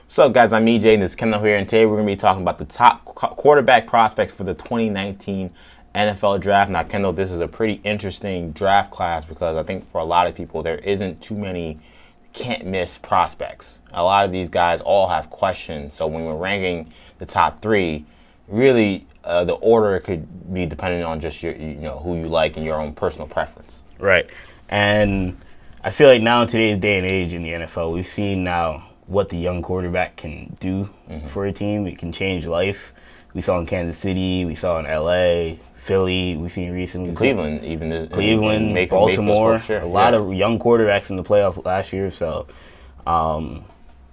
What's up, guys? I'm EJ, and this is Kendall here, and today we're going to be talking about the top quarterback prospects for the 2019 NFL Draft. Now, Kendall, this is a pretty interesting draft class because I think for a lot of people, there isn't too many can't-miss prospects. A lot of these guys all have questions, so when we're ranking the top three, really the order could be dependent on just your, who you like and your own personal preference. Right, and I feel like now in today's day and age in the NFL, we've seen now what the young quarterback can do for a team. It can change life. We saw in Kansas City, we saw in LA, Philly, we've seen recently. Cleveland, even. Cleveland, Baltimore, a lot of young quarterbacks in the playoffs last year. So,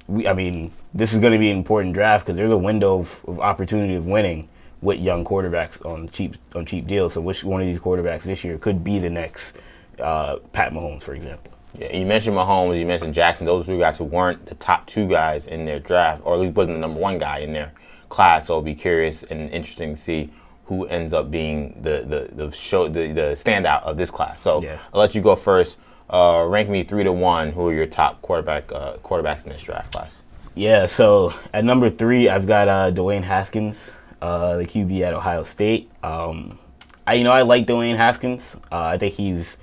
this is going to be an important draft because there's a window of opportunity of winning with young quarterbacks on cheap deals. So which one of these quarterbacks this year could be the next Pat Mahomes, for example? Yeah, you mentioned Mahomes, you mentioned Jackson. Those are two guys who weren't the top two guys in their draft, or at least wasn't the number one guy in their class. So it'll be curious and interesting to see who ends up being the standout of this class. So yeah. I'll let you go first. Rank me 3 to 1. Who are your top quarterbacks in this draft class? Yeah, so at number 3, I've got Dwayne Haskins, the QB at Ohio State. I like Dwayne Haskins. I think he's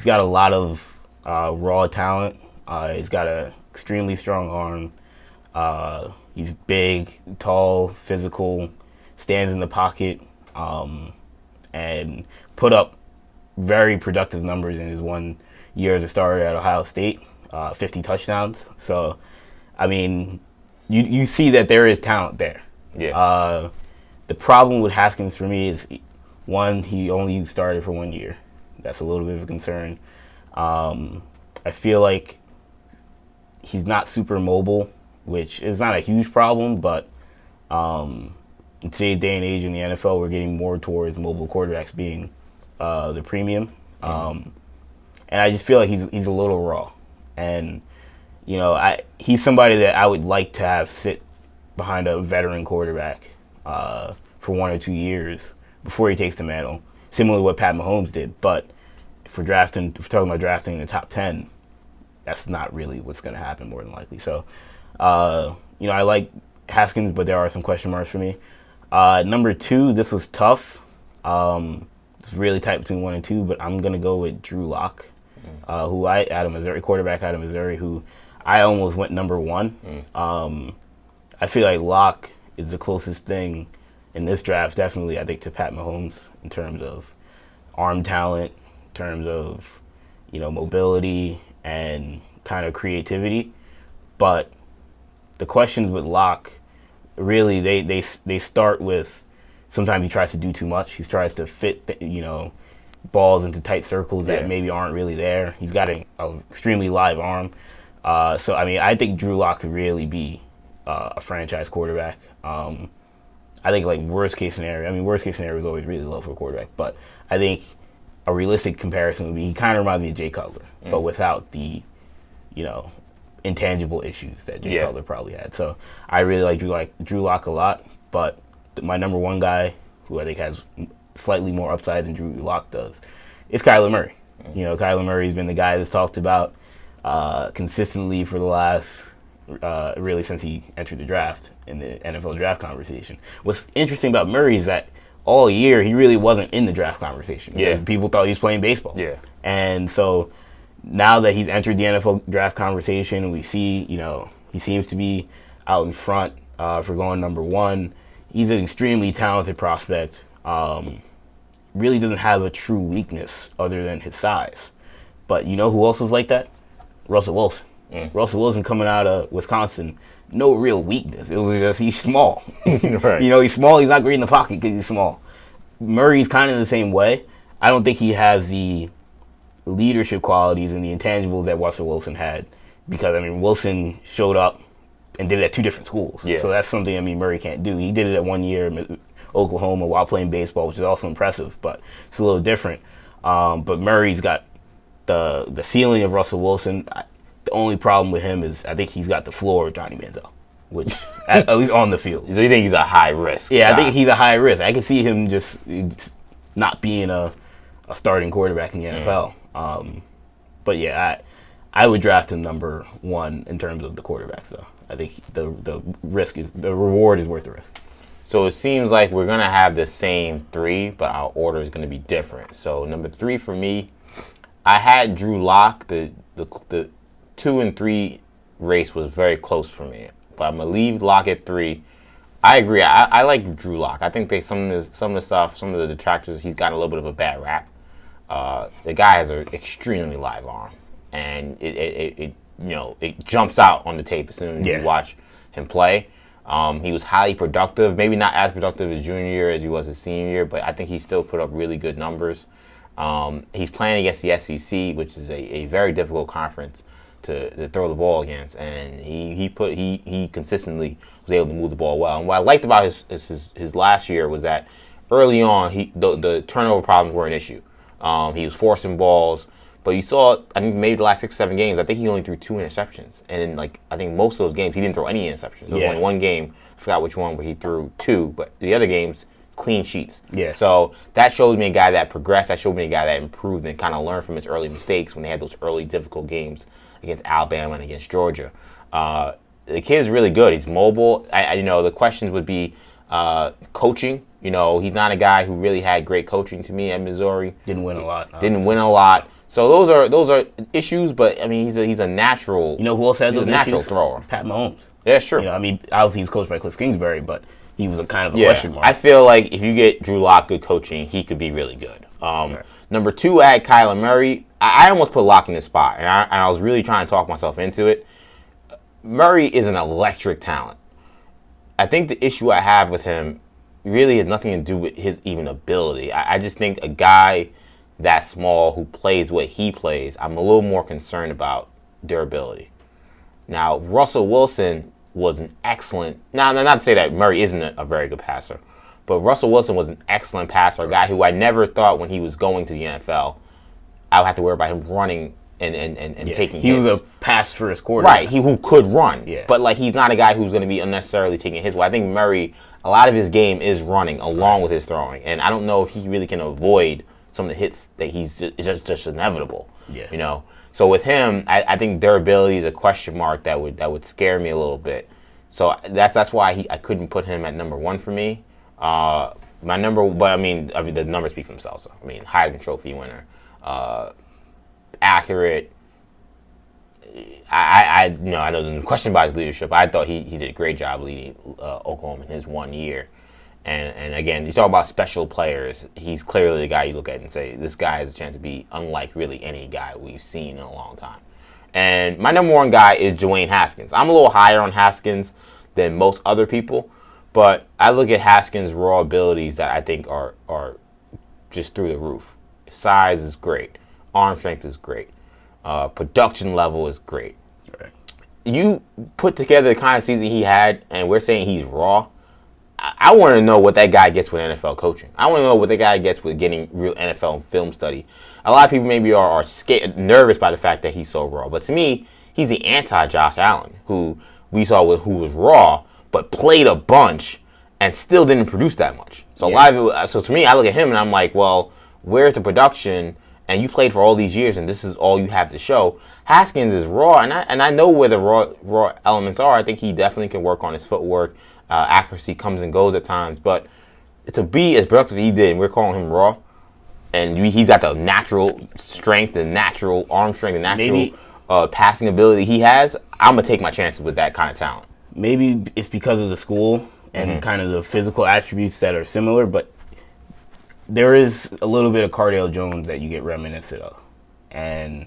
got a lot of raw talent. He's got an extremely strong arm. He's big, tall, physical, stands in the pocket, and put up very productive numbers in his 1 year as a starter at Ohio State, 50 touchdowns. So, you see that there is talent there. Yeah. The problem with Haskins for me is, one, he only started for 1 year. That's a little bit of a concern. I feel like he's not super mobile, which is not a huge problem, but in today's day and age in the NFL, we're getting more towards mobile quarterbacks being the premium. And I just feel like he's a little raw. And, he's somebody that I would like to have sit behind a veteran quarterback for 1 or 2 years before he takes the mantle, similar to what Pat Mahomes did. But if we're talking about drafting in the top 10, that's not really what's going to happen more than likely. So, I like Haskins, but there are some question marks for me. Number 2, this was tough. It's really tight between 1 and 2, but I'm going to go with Drew Lock, quarterback out of Missouri, who I almost went number 1. I feel like Lock is the closest thing in this draft, definitely, I think, to Pat Mahomes in terms of arm talent, in terms of, mobility and kind of creativity. But the questions with Locke, really, they start with, sometimes he tries to do too much. He tries to fit, balls into tight circles that maybe aren't really there. He's got an extremely live arm. So, I think Drew Lock could really be a franchise quarterback. I think, worst case scenario is always really low for a quarterback, but I think a realistic comparison would be, he kind of reminds me of Jay Cutler, but without the, intangible issues that Jay Cutler probably had. So I really like Drew Lock a lot, but my number 1 guy, who I think has slightly more upside than Drew Lock does, is Kyler Murray. Kyler Murray's been the guy that's talked about consistently for the last, really since he entered the draft in the NFL draft conversation. What's interesting about Murray is that all year he really wasn't in the draft conversation. Yeah. People thought he was playing baseball. Yeah. And so now that he's entered the NFL draft conversation, we see, he seems to be out in front for going number 1. He's an extremely talented prospect. Really doesn't have a true weakness other than his size. But who else was like that? Russell Wilson. Russell Wilson coming out of Wisconsin, no real weakness. It was just he's small. Right. He's small. He's not great in the pocket because he's small. Murray's kind of the same way. I don't think he has the leadership qualities and the intangibles that Russell Wilson had, because Wilson showed up and did it at 2 different schools. Yeah. So that's something Murray can't do. He did it at 1 year in Oklahoma while playing baseball, which is also impressive, but it's a little different. But Murray's got the ceiling of Russell Wilson. The only problem with him is I think he's got the floor of Johnny Manziel, which at least on the field. So you think he's a high risk? Yeah, I think he's a high risk. I can see him just not being a starting quarterback in the NFL. But yeah, I would draft him number 1 in terms of the quarterbacks, though. I think the reward is worth the risk. So it seems like we're going to have the same three, but our order is going to be different. So number 3 for me, I had Drew Lock. The 2 and 3 race was very close for me, but I'm going to leave Lock at 3. I agree. I like Drew Lock. I think some of the detractors, he's got a little bit of a bad rap. The guy has an extremely live arm, and it jumps out on the tape as soon as you watch him play. He was highly productive, maybe not as productive his junior year as he was his senior year, but I think he still put up really good numbers. He's playing against the SEC, which is a very difficult conference to throw the ball against, and he consistently was able to move the ball well. And what I liked about his last year was that early on, the turnover problems were an issue. He was forcing balls. But you saw, I think maybe the last 6 or 7 games, I think he only threw 2 interceptions. And I think most of those games, he didn't throw any interceptions. There was only one game, I forgot which one, where he threw 2. But the other games, clean sheets. Yeah. So that shows me a guy that progressed. That showed me a guy that improved and kind of learned from his early mistakes when they had those early difficult games against Alabama and against Georgia. The kid's really good. He's mobile. The questions would be coaching. He's not a guy who really had great coaching to me at Missouri. Didn't win a lot. Didn't win a lot. So those are issues, but I mean he's a natural. Who else had those issues? Natural thrower. Pat Mahomes. Yeah, it's true. Obviously he's coached by Cliff Kingsbury, but he was a kind of a question mark. I feel like if you get Drew Lock good coaching, he could be really good. Number 2, I had Kyler Murray. I almost put Lock in this spot, and I was really trying to talk myself into it. Murray is an electric talent. I think the issue I have with him really has nothing to do with his even ability. I just think a guy that small who plays what he plays, I'm a little more concerned about durability. Now, Russell Wilson was an excellent, now not to say that Murray isn't a very good passer, but Russell Wilson was an excellent passer, a guy who I never thought when he was going to the NFL, I would have to worry about him running and taking hits. He was a pass first quarterback. Right, he who could run. Yeah. But he's not a guy who's going to be unnecessarily taking his way. I think Murray, a lot of his game is running along with his throwing, and I don't know if he really can avoid some of the hits that it's just inevitable. Yeah. So with him, I think durability is a question mark that would scare me a little bit. So that's why I couldn't put him at number 1 for me. The numbers speak for themselves. Heisman Trophy winner, accurate. I know the question about his leadership. I thought he did a great job leading Oklahoma in his 1 year. And again, you talk about special players. He's clearly the guy you look at and say, this guy has a chance to be unlike really any guy we've seen in a long time. And my number 1 guy is Dwayne Haskins. I'm a little higher on Haskins than most other people, but I look at Haskins' raw abilities that I think are just through the roof. Size is great. Arm strength is great. Production level is great. Right. You put together the kind of season he had, and we're saying he's raw. I want to know what that guy gets with NFL coaching. I want to know what that guy gets with getting real NFL film study. A lot of people maybe are scared, nervous by the fact that he's so raw. But to me, he's the anti-Josh Allen, who we saw who was raw, but played a bunch and still didn't produce that much. So so to me, I look at him and I'm like, well, where's the production? And you played for all these years, and this is all you have to show. Haskins is raw, and I know where the raw elements are. I think he definitely can work on his footwork. Accuracy comes and goes at times, but to be as productive as he did, and we're calling him raw, and he's got the natural strength, the natural arm strength, the natural passing ability he has, I'm going to take my chances with that kind of talent. Maybe it's because of the school and kind of the physical attributes that are similar, but there is a little bit of Cardale Jones that you get reminiscent of. And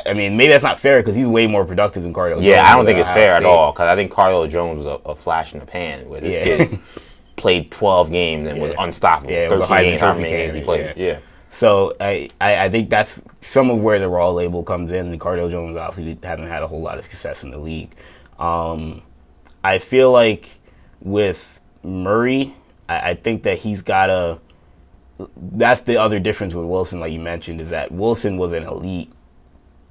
maybe that's not fair because he's way more productive than Cardale Jones. Yeah, I don't think it's fair at all because I think Cardale Jones was a flash in the pan where this kid played 12 games and was unstoppable. Yeah, 13 games, how many games he played. Yeah. So I think that's some of where the raw label comes in. And Cardale Jones obviously hasn't had a whole lot of success in the league. I feel like with Murray, I think that he's got a... That's the other difference with Wilson, like you mentioned, is that Wilson was an elite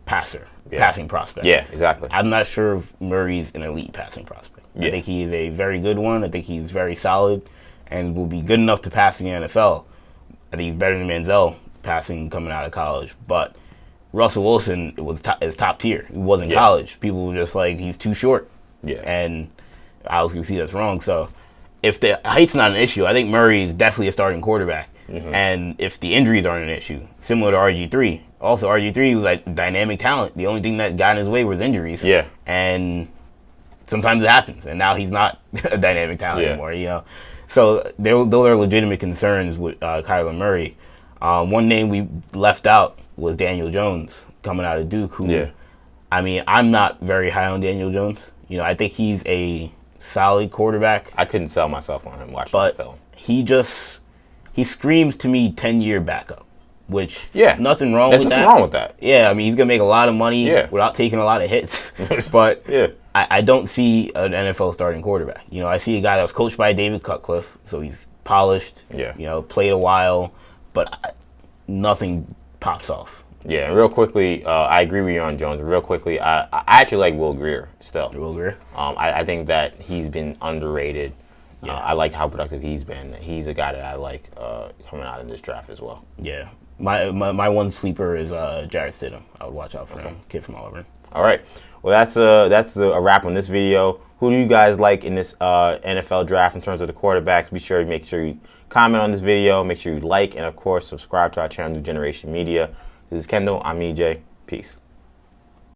passer, passing prospect. Yeah, exactly. I'm not sure if Murray's an elite passing prospect. I think he is a very good one. I think he's very solid and will be good enough to pass in the NFL. I think he's better than Manziel passing coming out of college. But Russell Wilson is top tier. He was in college. People were just like, he's too short. Yeah. And obviously we see that's wrong. So if the height's not an issue, I think Murray is definitely a starting quarterback. And if the injuries aren't an issue, similar to RG3. Also, RG3 was like dynamic talent. The only thing that got in his way was injuries. Yeah. And sometimes it happens. And now he's not a dynamic talent anymore, you know. So though there are legitimate concerns with Kyler Murray, one name we left out was Daniel Jones coming out of Duke, who, I mean, I'm not very high on Daniel Jones. You know, I think he's a solid quarterback. I couldn't sell myself on him watching the But film. he screams to me 10-year backup, which nothing wrong There's with that. nothing wrong with that. Yeah, I mean, he's going to make a lot of money without taking a lot of hits. But I don't see an NFL starting quarterback. You know, I see a guy that was coached by David Cutcliffe, so he's polished, you know, played a while, but nothing pops off. Yeah, and real quickly, I agree with you on Jones. Real quickly, I actually like Will Grier still. Will Grier? I think that he's been underrated. I like how productive he's been. He's a guy that I like coming out in this draft as well. Yeah. My one sleeper is Jarrett Stidham. I would watch out for him, kid from Auburn. All right. Well, that's a wrap on this video. Who do you guys like in this NFL draft in terms of the quarterbacks? Be sure to make sure you comment on this video. Make sure you like and, of course, subscribe to our channel, New Generation Media. This is Kendall. I'm EJ. Peace.